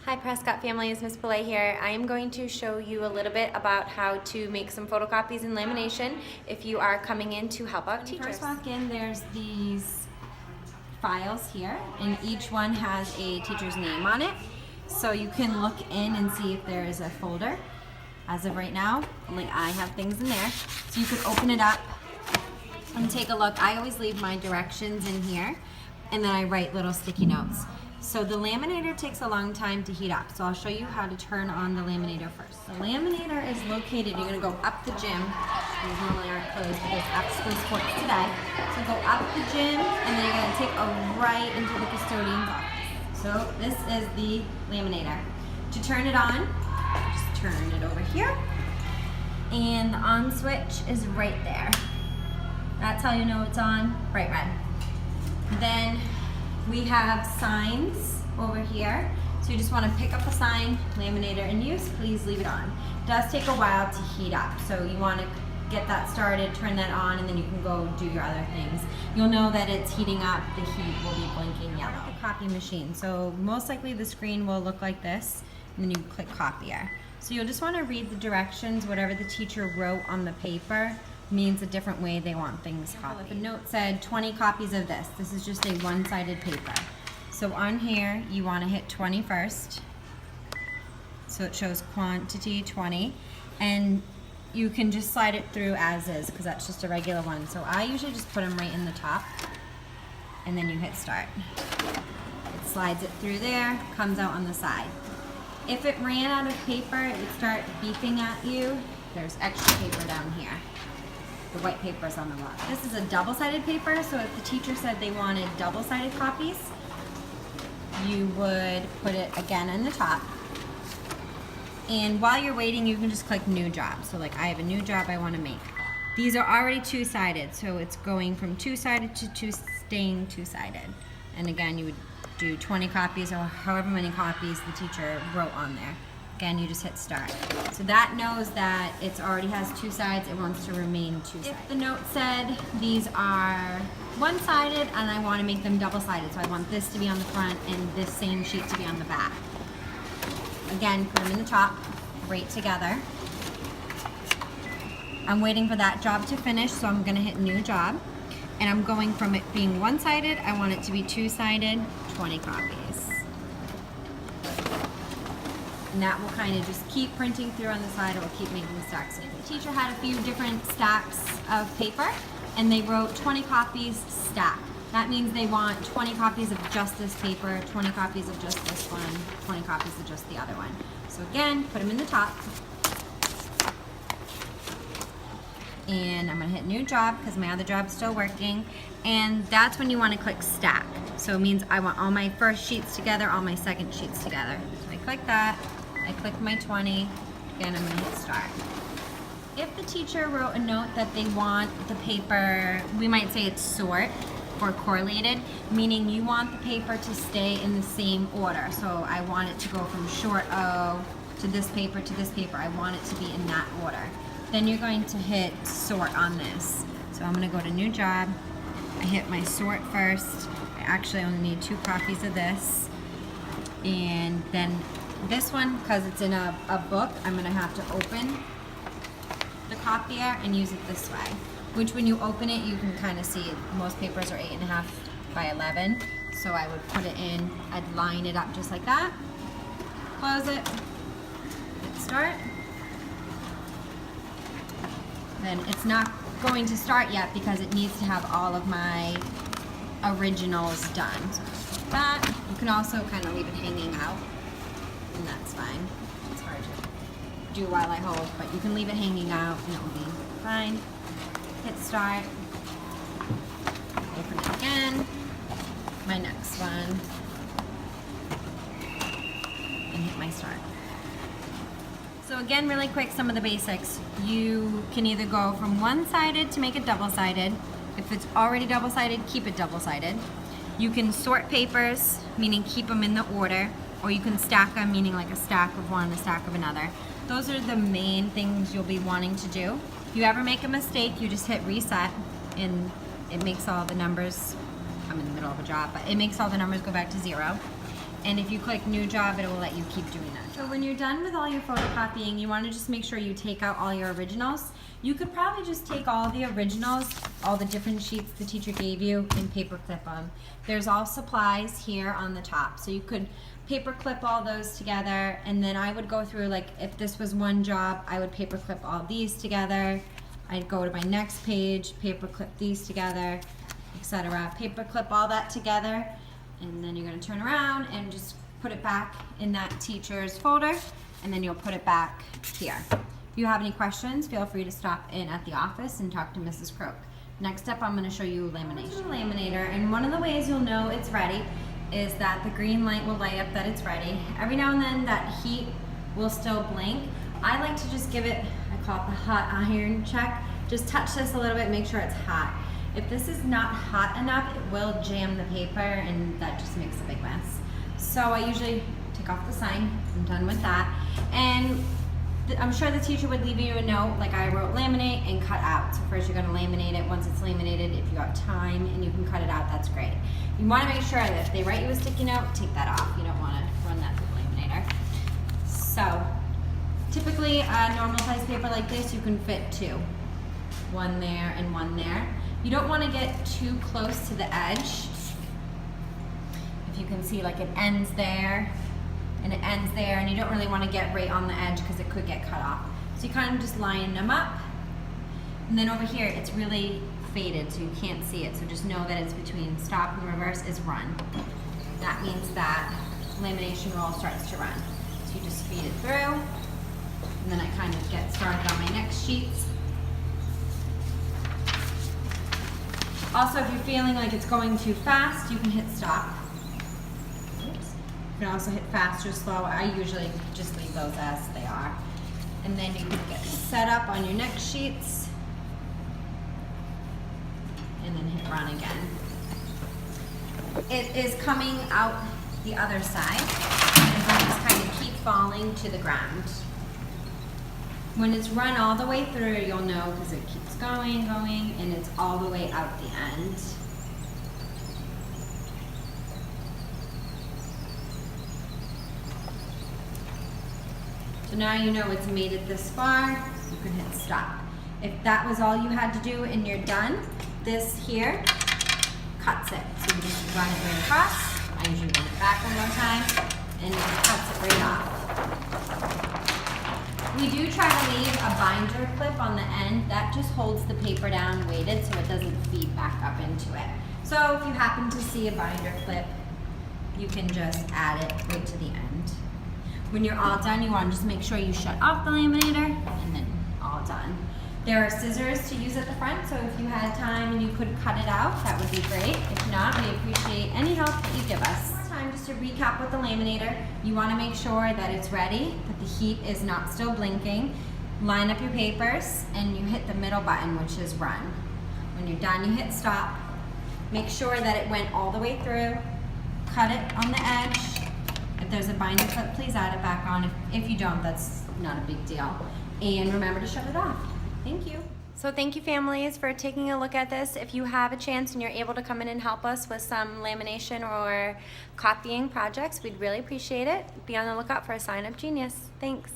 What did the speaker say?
Hi Prescott family, it's Miss Pillay here. I am going to show you a little bit about how to make some photocopies in lamination if you are coming in to help out teachers. When you first walk in, there's these files here, and each one has a teacher's name on it. So you can look in and see if there is a folder. As of right now, only I have things in there. So you could open it up and take a look. I always leave my directions in here, and then I write little sticky notes. So the laminator takes a long time to heat up, so I'll show you how to turn on the laminator first. The laminator is located, you're going to go up the gym. These normally aren't closed because after school sports today. So go up the gym, and then you're going to take a right into the custodian's office. So this is the laminator. To turn it on, just turn it over here, and the on switch is right there. That's how you know it's on, bright red. Then we have signs over here. So you just want to pick up a sign, laminator in use, please leave it on. It does take a while to heat up, so you want to get that started, turn that on, and then you can go do your other things. You'll know that it's heating up, the heat will be blinking yellow. The copy machine, so most likely the screen will look like this, and then you click copier. So you'll just want to read the directions, whatever the teacher wrote on the paper means a different way they want things copied. If a note said 20 copies of this, this is just a one-sided paper. So on here, you want to hit 20 first. So it shows quantity 20, and you can just slide it through as is because that's just a regular one. So I usually just put them right in the top, and then you hit start. It slides it through there, comes out on the side. If it ran out of paper, it would start beeping at you. There's extra paper down here. The white paper is on the bottom. This is a double-sided paper, so if the teacher said they wanted double-sided copies, you would put it again in the top. And while you're waiting, you can just click new job. So like I have a new job I want to make. These are already two-sided, so it's going from two-sided to staying two-sided. And again, you would do 20 copies or however many copies the teacher wrote on there. Again, you just hit start. So that knows that it already has two sides, it wants to remain two-sided. If the note said these are one-sided and I want to make them double-sided, so I want this to be on the front and this same sheet to be on the back. Again, put them in the top, right together. I'm waiting for that job to finish, so I'm gonna hit new job. And I'm going from it being one-sided, I want it to be two-sided, 20 copies. And that will kind of just keep printing through on the side. It will keep making stacks. The teacher had a few different stacks of paper, and they wrote 20 copies stack. That means they want 20 copies of just this paper, 20 copies of just this one, 20 copies of just the other one. So again, put them in the top. And I'm gonna hit new job because my other job's still working. And that's when you want to click stack. So it means I want all my first sheets together, all my second sheets together. So I click that. I click my 20, again I'm going to hit start. If the teacher wrote a note that they want the paper, we might say it's sort or correlated, meaning you want the paper to stay in the same order. So I want it to go from short O to this paper to this paper. I want it to be in that order. Then you're going to hit sort on this. So I'm going to go to new job. I hit my sort first. I actually only need 2 copies of this. And then this one, because it's in a book, I'm going to have to open the copier and use it this way. Which when you open it, you can kind of see most papers are 8.5 by 11. So I would put it in, I'd line it up just like that. Close it, hit start. Then it's not going to start yet because it needs to have all of my originals done. So like that. You can also kind of leave it hanging out. And that's fine. It's hard to do while I hold, but you can leave it hanging out and it will be fine. Hit start. Open it again. My next one. And hit my start. So again, really quick, some of the basics. You can either go from one-sided to make it double-sided. If it's already double-sided, keep it double-sided. You can sort papers, meaning keep them in the order. Or you can stack them, meaning like a stack of one, a stack of another. Those are the main things you'll be wanting to do. If you ever make a mistake, you just hit reset, and it makes all the numbers, I'm in the middle of a job, but it makes all the numbers go back to 0. And if you click new job, it will let you keep doing that. So when you're done with all your photocopying, you want to just make sure you take out all your originals. You could probably just take all the originals, all the different sheets the teacher gave you, and paper clip them. There's all supplies here on the top. So you could paper clip all those together, and then I would go through, like if this was one job, I would paper clip all these together. I'd go to my next page, paper clip these together, etc. Paper clip all that together, and then you're going to turn around and just put it back in that teacher's folder, and then you'll put it back here. If you have any questions, feel free to stop in at the office and talk to Mrs. Croak. Next up, I'm going to show you lamination. Laminator, and one of the ways you'll know it's ready is that the green light will light up that it's ready. Every now and then that heat will still blink. I like to just give it, I call it the hot iron check. Just touch this a little bit, make sure it's hot. If this is not hot enough, it will jam the paper, and that just makes a big mess. So I usually take off the sign. I'm done with that. And I'm sure the teacher would leave you a note, like I wrote laminate and cut out. So first you're going to laminate it. Once it's laminated, if you have time and you can cut it out, that's great. You want to make sure that if they write you a sticky note, take that off. You don't want to run that through the laminator. So typically a normal size paper like this, you can fit two. One there and one there. You don't want to get too close to the edge. If you can see, like it ends there and it ends there, and you don't really want to get right on the edge because it could get cut off. So you kind of just line them up. And then over here, it's really faded, so you can't see it. So just know that it's between stop and reverse is run. That means that lamination roll starts to run. So you just feed it through, and then I kind of get started on my next sheets. Also, if you're feeling like it's going too fast, you can hit stop. Oops. You can also hit fast or slow. I usually just leave those as they are. And then you can get set up on your next sheets, and then hit run again. It is coming out the other side, and I just kind of keep falling to the ground. When it's run all the way through, you'll know because it keeps going, and it's all the way out the end. So now you know it's made it this far, you can hit stop. If that was all you had to do and you're done, this here cuts it. So you just run it right across. I usually run it back one more time, and it cuts it right off. We do try to leave a binder clip on the end. That just holds the paper down weighted so it doesn't feed back up into it. So if you happen to see a binder clip, you can just add it right to the end. When you're all done, you want to just make sure you shut off the laminator, and then all done. There are scissors to use at the front, so if you had time and you could cut it out, that would be great. If not, we appreciate any help that you give us. Just to recap with the laminator, you want to make sure that it's ready, that the heat is not still blinking. Line up your papers, and you hit the middle button, which is run. When you're done, you hit stop. Make sure that it went all the way through. Cut it on the edge. If there's a binder clip, please add it back on. If you don't, that's not a big deal. And remember to shut it off. Thank you. So thank you, families, for taking a look at this. If you have a chance and you're able to come in and help us with some lamination or copying projects, we'd really appreciate it. Be on the lookout for a Sign Up Genius. Thanks.